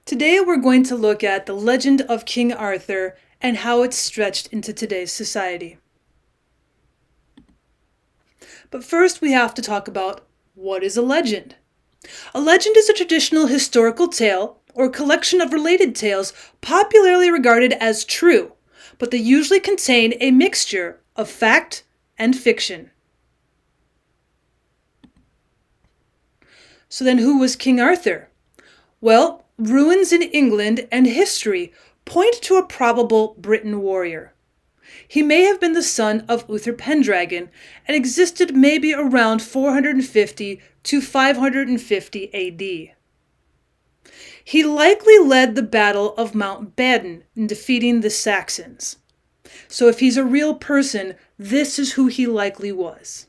Today we're going to look at the legend of King Arthur and how it's stretched into today's society. But first we have to talk about what is a legend. A legend is a traditional historical tale or collection of related tales popularly regarded as true, but they usually contain a mixture of fact and fiction. So then who was King Arthur? Well, ruins in England and history point to a probable Briton warrior. He may have been the son of Uther Pendragon and existed maybe around 450 to 550 AD. He likely led the Battle of Mount Badon in defeating the Saxons. So if he's a real person, this is who he likely was.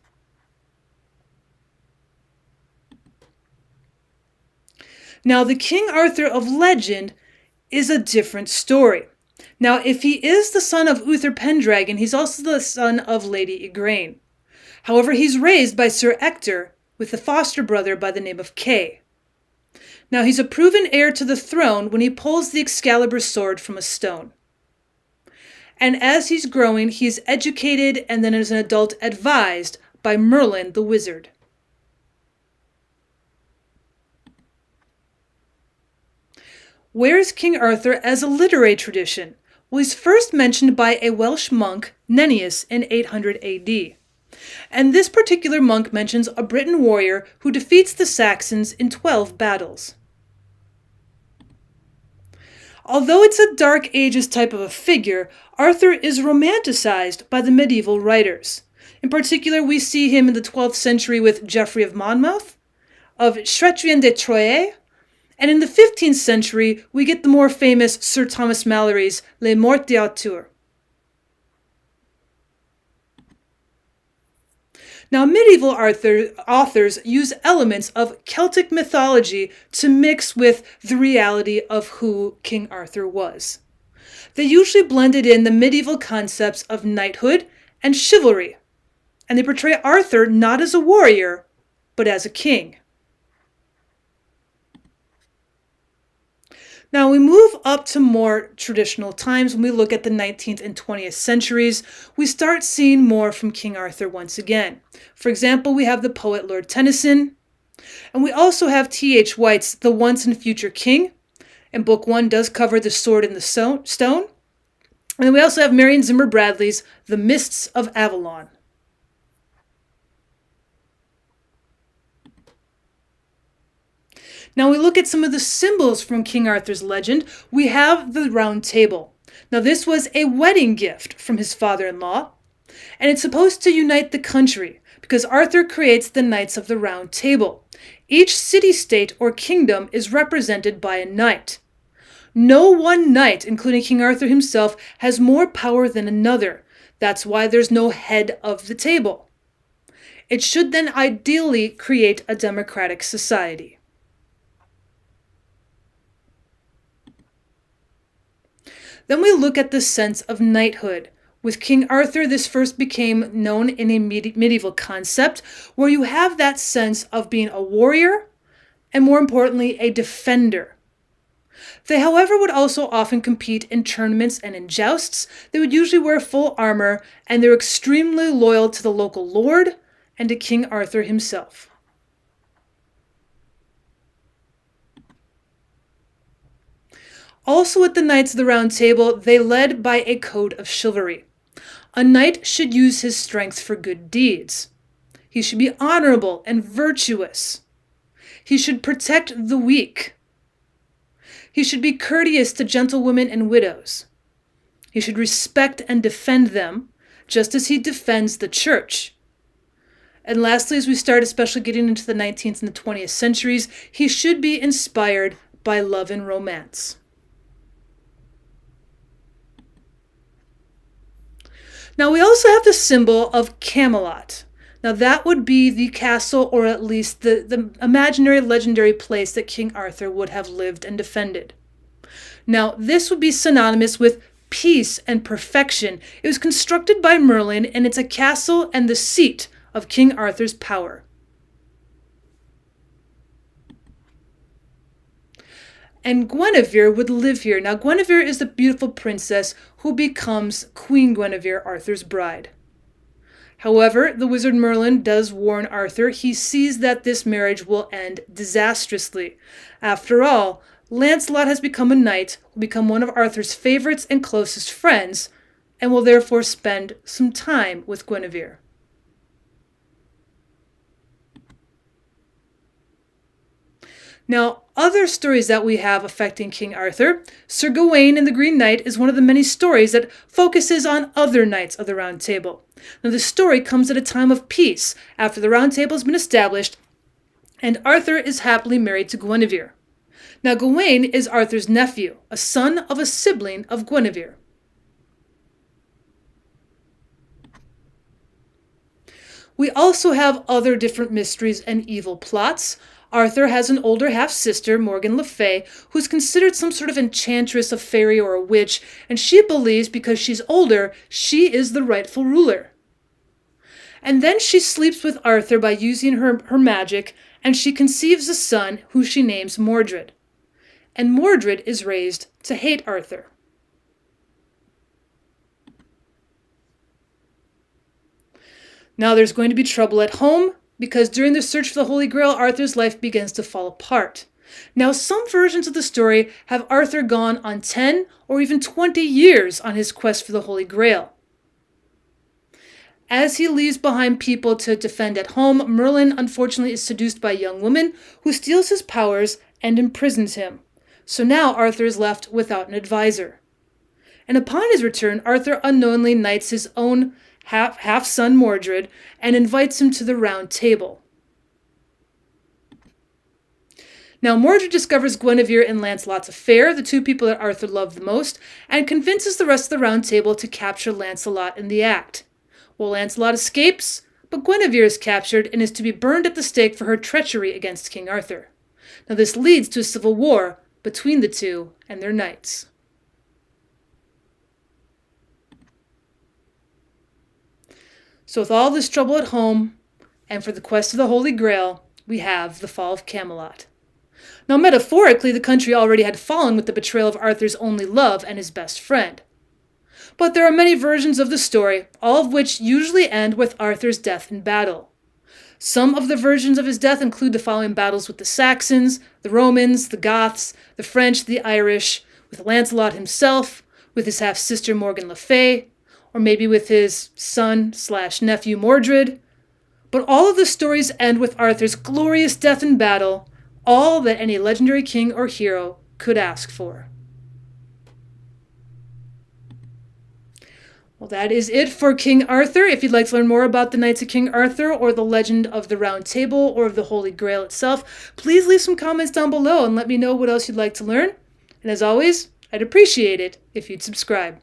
Now, the King Arthur of legend is a different story. Now, if he is the son of Uther Pendragon, he's also the son of Lady Igraine. However, he's raised by Sir Ector with a foster brother by the name of Kay. Now, he's a proven heir to the throne when he pulls the Excalibur sword from a stone. And as he's growing, he's educated and then as an adult advised by Merlin the wizard. Where is King Arthur as a literary tradition? Well, he's first mentioned by a Welsh monk, Nennius, in 800 AD. And this particular monk mentions a Briton warrior who defeats the Saxons in 12 battles. Although it's a Dark Ages type of a figure, Arthur is romanticized by the medieval writers. In particular, we see him in the 12th century with Geoffrey of Monmouth, of Chrétien de Troyes, and in the 15th century, we get the more famous Sir Thomas Malory's Les Morts d'Arthur. Now, medieval authors use elements of Celtic mythology to mix with the reality of who King Arthur was. They usually blended in the medieval concepts of knighthood and chivalry, and they portray Arthur not as a warrior, but as a king. Now, we move up to more traditional times. When we look at the 19th and 20th centuries, we start seeing more from King Arthur once again. For example, we have the poet Lord Tennyson, and we also have T.H. White's The Once and Future King, and Book 1 does cover the sword and the stone. And then we also have Marion Zimmer Bradley's The Mists of Avalon. Now we look at some of the symbols from King Arthur's legend. We have the Round Table. Now this was a wedding gift from his father-in-law, and it's supposed to unite the country because Arthur creates the Knights of the Round Table. Each city-state or kingdom is represented by a knight. No one knight, including King Arthur himself, has more power than another. That's why there's no head of the table. It should then ideally create a democratic society. Then we look at the sense of knighthood. With King Arthur, this first became known in a medieval concept where you have that sense of being a warrior and, more importantly, a defender. They, however, would also often compete in tournaments and in jousts. They would usually wear full armor, and they're extremely loyal to the local lord and to King Arthur himself. Also, with the Knights of the Round Table, they led by a code of chivalry. A knight should use his strength for good deeds. He should be honorable and virtuous. He should protect the weak. He should be courteous to gentlewomen and widows. He should respect and defend them, just as he defends the church. And lastly, as we start especially getting into the 19th and the 20th centuries, he should be inspired by love and romance. Now we also have the symbol of Camelot. Now that would be the castle, or at least the imaginary legendary place that King Arthur would have lived and defended. Now this would be synonymous with peace and perfection. It was constructed by Merlin, and it's a castle and the seat of King Arthur's power. and Guinevere would live here. Now, Guinevere is the beautiful princess who becomes Queen Guinevere, Arthur's bride. However, the wizard Merlin does warn Arthur. He sees that this marriage will end disastrously. After all, Lancelot has become a knight, will become one of Arthur's favorites and closest friends, and will therefore spend some time with Guinevere. Now, other stories that we have affecting King Arthur, Sir Gawain and the Green Knight is one of the many stories that focuses on other knights of the Round Table. Now, the story comes at a time of peace, after the Round Table has been established, and Arthur is happily married to Guinevere. Now, Gawain is Arthur's nephew, a son of a sibling of Guinevere. We also have other different mysteries and evil plots. Arthur has an older half-sister, Morgan Le Fay, who's considered some sort of enchantress, a fairy, or a witch, and she believes because she's older, she is the rightful ruler. And then she sleeps with Arthur by using her magic, and she conceives a son who she names Mordred. And Mordred is raised to hate Arthur. Now there's going to be trouble at home, because during the search for the Holy Grail, Arthur's life begins to fall apart. Now, some versions of the story have Arthur gone on 10 or even 20 years on his quest for the Holy Grail. As he leaves behind people to defend at home, Merlin unfortunately is seduced by a young woman who steals his powers and imprisons him. So now Arthur is left without an advisor. And upon his return, Arthur unknowingly knights his own half-son Mordred and invites him to the Round Table. Now, Mordred discovers Guinevere and Lancelot's affair, the two people that Arthur loved the most, and convinces the rest of the Round Table to capture Lancelot in the act. Well, Lancelot escapes, but Guinevere is captured and is to be burned at the stake for her treachery against King Arthur. Now, this leads to a civil war between the two and their knights. So with all this trouble at home, and for the quest of the Holy Grail, we have the fall of Camelot. Now, metaphorically, the country already had fallen with the betrayal of Arthur's only love and his best friend. But there are many versions of the story, all of which usually end with Arthur's death in battle. Some of the versions of his death include the following battles with the Saxons, the Romans, the Goths, the French, the Irish, with Lancelot himself, with his half-sister Morgan Le Fay, or maybe with his son/nephew Mordred. But all of the stories end with Arthur's glorious death in battle, all that any legendary king or hero could ask for. Well, that is it for King Arthur. If you'd like to learn more about the Knights of King Arthur or the legend of the Round Table or of the Holy Grail itself, please leave some comments down below and let me know what else you'd like to learn. And as always, I'd appreciate it if you'd subscribe.